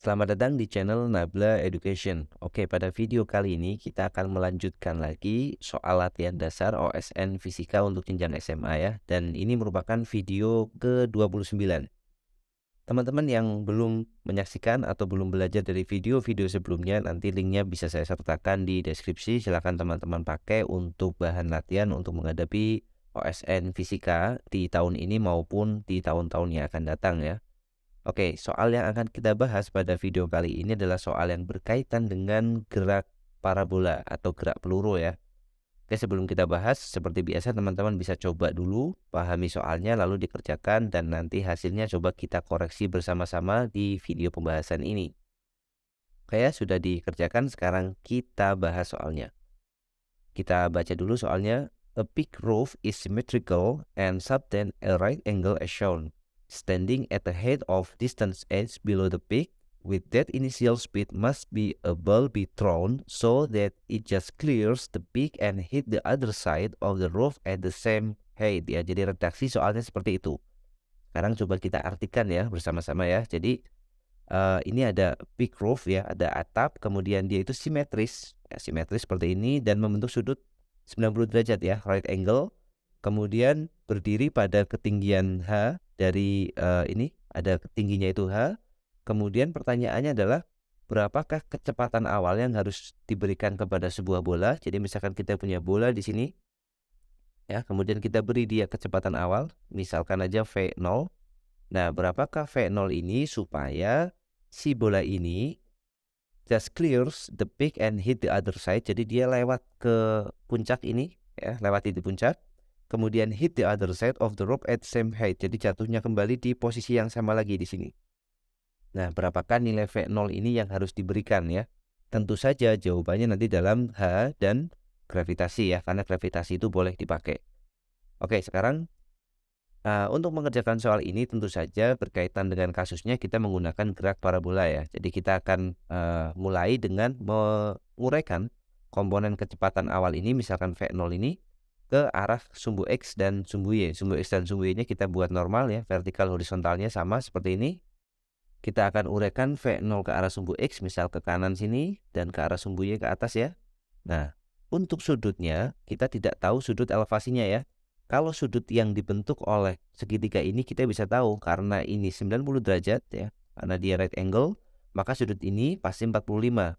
Selamat datang di channel Nabla Education. Oke, pada video kali ini kita akan melanjutkan lagi soal latihan dasar OSN Fisika untuk jenjang SMA ya. Dan ini merupakan video ke-29. Teman-teman yang belum menyaksikan atau belum belajar dari video-video sebelumnya, nanti linknya bisa saya sertakan di deskripsi. Silahkan teman-teman pakai untuk bahan latihan untuk menghadapi OSN Fisika di tahun ini maupun di tahun-tahun yang akan datang ya. Oke, soal yang akan kita bahas pada video kali ini adalah soal yang berkaitan dengan gerak parabola atau gerak peluru ya. Oke, sebelum kita bahas, seperti biasa teman-teman bisa coba dulu pahami soalnya lalu dikerjakan dan nanti hasilnya coba kita koreksi bersama-sama di video pembahasan ini. Oke ya, sudah dikerjakan, sekarang kita bahas soalnya. Kita baca dulu soalnya. A peak roof is symmetrical and subtend a right angle as shown. Standing at the head of distance h below the peak, with that initial speed must be a ball be thrown so that it just clears the peak and hit the other side of the roof at the same height. Ya, jadi redaksi soalnya seperti itu. Sekarang coba kita artikan ya bersama-sama ya. Jadi ini ada peak roof ya, ada atap, kemudian dia itu simetris, ya, simetris seperti ini dan membentuk sudut 90 derajat ya, right angle. Kemudian berdiri pada ketinggian H dari ini ada tingginya itu H. Kemudian pertanyaannya adalah berapakah kecepatan awal yang harus diberikan kepada sebuah bola? Jadi misalkan kita punya bola di sini ya, kemudian kita beri dia kecepatan awal, misalkan aja V0. Nah, berapakah V0 ini supaya si bola ini just clears the peak and hit the other side. Jadi dia lewat ke puncak ini ya, lewati di puncak. Kemudian hit the other side of the rope at same height. Jadi jatuhnya kembali di posisi yang sama lagi di sini. Nah, berapakah nilai V0 ini yang harus diberikan ya? Tentu saja jawabannya nanti dalam H dan gravitasi ya, karena gravitasi itu boleh dipakai. Oke, sekarang untuk mengerjakan soal ini tentu saja berkaitan dengan kasusnya kita menggunakan gerak parabola ya. Jadi kita akan mulai dengan menguraikan komponen kecepatan awal ini, misalkan V0 ini ke arah sumbu X dan sumbu Y. Sumbu X dan sumbu Y-nya kita buat normal ya, vertikal horizontalnya sama seperti ini. Kita akan uraikan V0 ke arah sumbu X, misal ke kanan sini, dan ke arah sumbu Y ke atas ya. Nah, untuk sudutnya kita tidak tahu sudut elevasinya ya. Kalau sudut yang dibentuk oleh segitiga ini kita bisa tahu karena ini 90 derajat ya, karena dia right angle, maka sudut ini pasti 45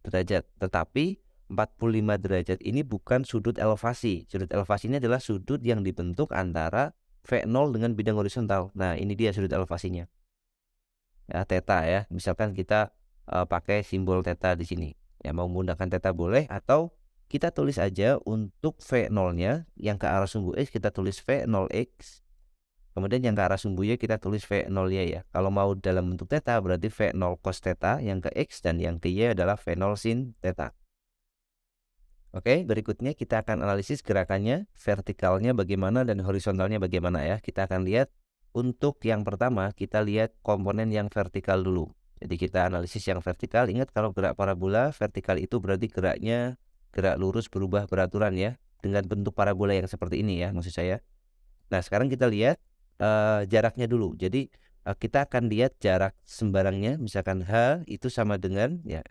derajat. Tetapi 45 derajat ini bukan sudut elevasi. Sudut elevasi ini adalah sudut yang dibentuk antara V0 dengan bidang horizontal. Nah, ini dia sudut elevasinya. Ya, theta ya. Misalkan kita pakai simbol theta di sini. Ya, mau menggunakan theta boleh atau kita tulis aja untuk V0-nya yang ke arah sumbu X kita tulis V0X. Kemudian yang ke arah sumbu Y kita tulis V0Y ya. Kalau mau dalam bentuk theta berarti V0 cos theta yang ke X dan yang ke Y adalah V0 sin theta. Oke, berikutnya kita akan analisis gerakannya, vertikalnya bagaimana dan horizontalnya bagaimana ya. Kita akan lihat untuk yang pertama kita lihat komponen yang vertikal dulu. Jadi kita analisis yang vertikal. Ingat kalau gerak parabola vertikal itu berarti geraknya gerak lurus berubah beraturan ya, dengan bentuk parabola yang seperti ini ya maksud saya. Nah, sekarang kita lihat jaraknya dulu. Jadi kita akan lihat jarak sembarangnya, misalkan H itu sama dengan ya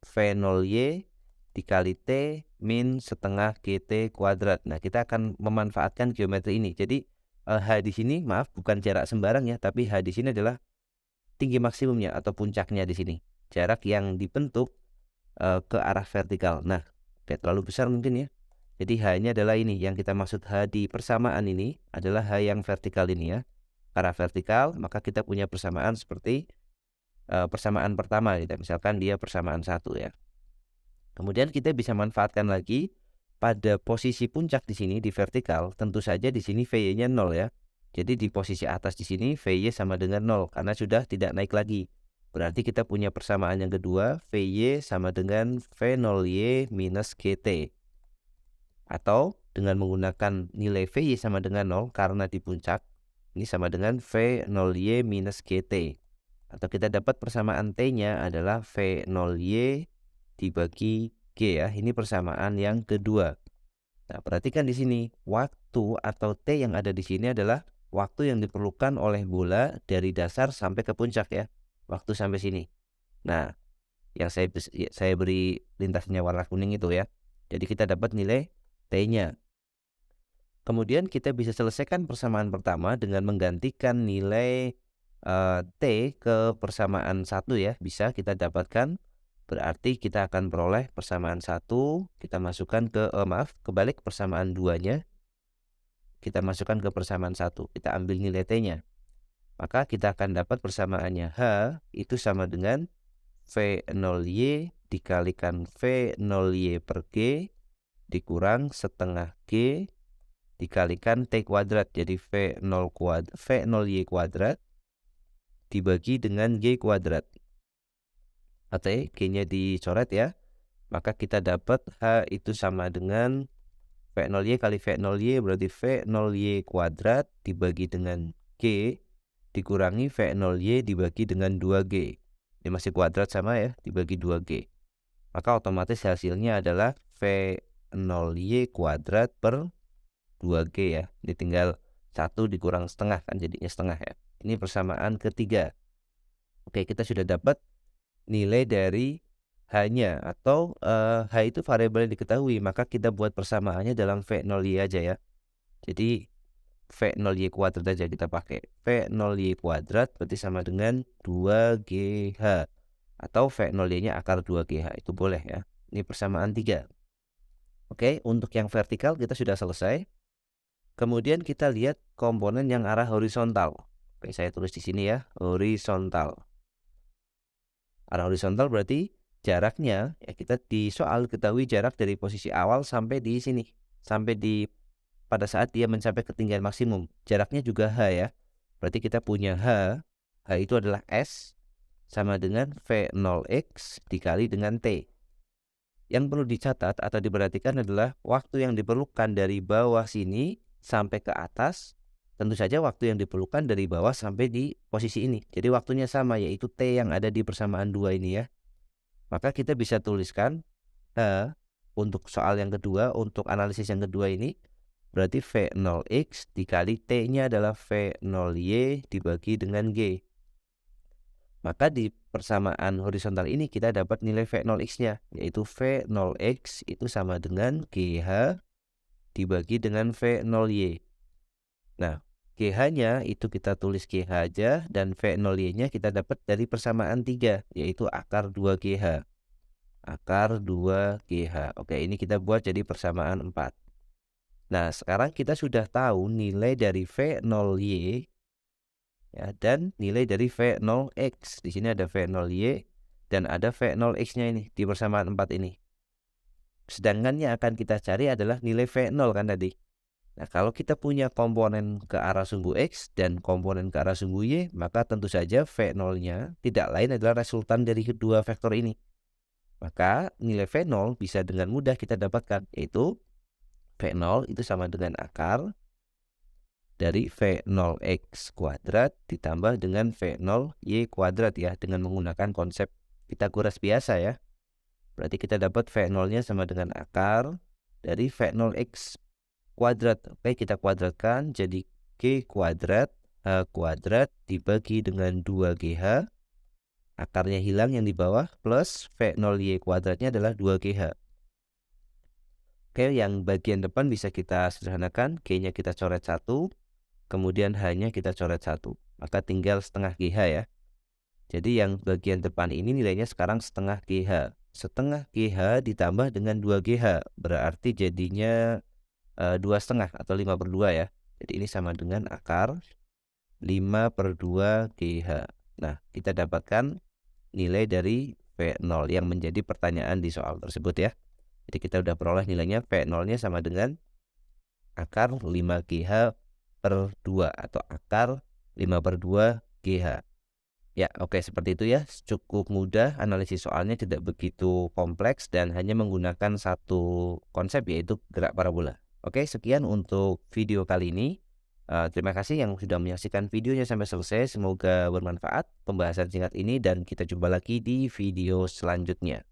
V0Y dikali T min setengah GT kuadrat. Nah, kita akan memanfaatkan geometri ini. Jadi H di sini maaf bukan jarak sembarang ya, tapi H di sini adalah tinggi maksimumnya atau puncaknya di sini. Jarak yang dibentuk ke arah vertikal. Nah, kayak terlalu besar mungkin ya. Jadi H-nya adalah ini, yang kita maksud H di persamaan ini adalah H yang vertikal ini ya. Karena vertikal, maka kita punya persamaan seperti persamaan pertama gitu. Misalkan dia persamaan 1 ya. Kemudian kita bisa manfaatkan lagi pada posisi puncak di sini di vertikal, tentu saja di sini VY-nya 0 ya. Jadi di posisi atas di sini VY sama dengan 0 karena sudah tidak naik lagi. Berarti kita punya persamaan yang kedua, VY sama dengan V0Y minus GT. Atau dengan menggunakan nilai VY sama dengan 0 karena di puncak, ini sama dengan V0Y minus GT. Atau kita dapat persamaan T-nya adalah V0Y dibagi G ya. Ini persamaan yang kedua. Nah, perhatikan di sini, waktu atau T yang ada di sini adalah waktu yang diperlukan oleh bola dari dasar sampai ke puncak ya. waktu sampai sini. Nah, yang saya beri lintasannya warna kuning itu ya. Jadi kita dapat nilai T-nya. Kemudian kita bisa selesaikan persamaan pertama dengan menggantikan nilai T ke persamaan 1 ya. Bisa kita dapatkan, berarti kita akan peroleh persamaan 1, kita masukkan ke kebalik persamaan 2-nya, kita masukkan ke persamaan 1, kita ambil nilai T-nya. Maka kita akan dapat persamaannya H itu sama dengan V0Y dikalikan V0Y per G dikurang setengah G dikalikan T kuadrat. Jadi V0Y kuadrat dibagi dengan G kuadrat. Atau G-nya dicoret ya. Maka kita dapat H itu sama dengan V0Y kali V0Y berarti V0Y kuadrat dibagi dengan G dikurangi V0Y dibagi dengan 2G. Ini masih kuadrat sama ya, dibagi 2G. Maka otomatis hasilnya adalah V0Y kuadrat per 2G ya. Ini tinggal 1 dikurang setengah kan jadinya setengah ya. Ini persamaan ketiga. Oke, kita sudah dapat nilai dari H-nya atau H itu variabel yang diketahui. Maka kita buat persamaannya dalam V0Y aja ya. Jadi V0Y kuadrat aja kita pakai. V0Y kuadrat berarti sama dengan 2GH. Atau V0Y-nya akar 2GH. Itu boleh ya. Ini persamaan 3. Oke, untuk yang vertikal kita sudah selesai. Kemudian kita lihat komponen yang arah horizontal. Oke, saya tulis di sini ya. Horizontal. Arah horizontal berarti jaraknya, ya kita di soal ketahui jarak dari posisi awal sampai di sini. Sampai di pada saat dia mencapai ketinggian maksimum. Jaraknya juga H ya. Berarti kita punya H. H itu adalah S sama dengan V0X dikali dengan T. Yang perlu dicatat atau diperhatikan adalah waktu yang diperlukan dari bawah sini sampai ke atas. Tentu saja waktu yang diperlukan dari bawah sampai di posisi ini. Jadi waktunya sama, yaitu T yang ada di persamaan 2 ini ya. Maka kita bisa tuliskan H untuk soal yang kedua, untuk analisis yang kedua ini. Berarti V0X dikali T-nya adalah V0Y dibagi dengan G. Maka di persamaan horizontal ini kita dapat nilai V0X-nya, yaitu V0X itu sama dengan GH dibagi dengan V0Y. Nah, GH-nya itu kita tulis GH aja, dan V0Y-nya kita dapat dari persamaan 3, yaitu akar 2GH. Akar 2GH. Oke, ini kita buat jadi persamaan 4. Nah, sekarang kita sudah tahu nilai dari V0Y ya, dan nilai dari V0X. Di sini ada V0Y dan ada V0X-nya ini di persamaan 4 ini. Sedangkan yang akan kita cari adalah nilai V0 kan tadi. Nah, kalau kita punya komponen ke arah sumbu X dan komponen ke arah sumbu Y, maka tentu saja V0-nya tidak lain adalah resultan dari kedua vektor ini. Maka nilai V0 bisa dengan mudah kita dapatkan, yaitu V0 itu sama dengan akar dari V0X kuadrat ditambah dengan V0Y kuadrat ya, dengan menggunakan konsep Pythagoras biasa ya. Berarti kita dapat V0-nya sama dengan akar dari V0X kuadrat. Oke, kita kuadratkan jadi G kuadrat H kuadrat dibagi dengan 2GH. Akarnya hilang yang di bawah, plus V0Y kuadratnya adalah 2GH. Oke, yang bagian depan bisa kita sederhanakan. G-nya kita coret 1, kemudian H-nya kita coret 1. Maka tinggal setengah GH ya. Jadi yang bagian depan ini nilainya sekarang setengah GH. Setengah GH ditambah dengan 2GH. Berarti jadinya 2,5 atau 5/2 ya. Jadi ini sama dengan akar 5/2 GH. Nah, kita dapatkan nilai dari V0 yang menjadi pertanyaan di soal tersebut ya. Jadi kita udah peroleh nilainya, V0-nya sama dengan akar 5GH per 2 atau akar 5/2 GH. Ya, oke, seperti itu ya. Cukup mudah, analisis soalnya tidak begitu kompleks dan hanya menggunakan satu konsep, yaitu gerak parabola. Oke, sekian untuk video kali ini. Terima kasih yang sudah menyaksikan videonya sampai selesai. Semoga bermanfaat pembahasan singkat ini dan kita jumpa lagi di video selanjutnya.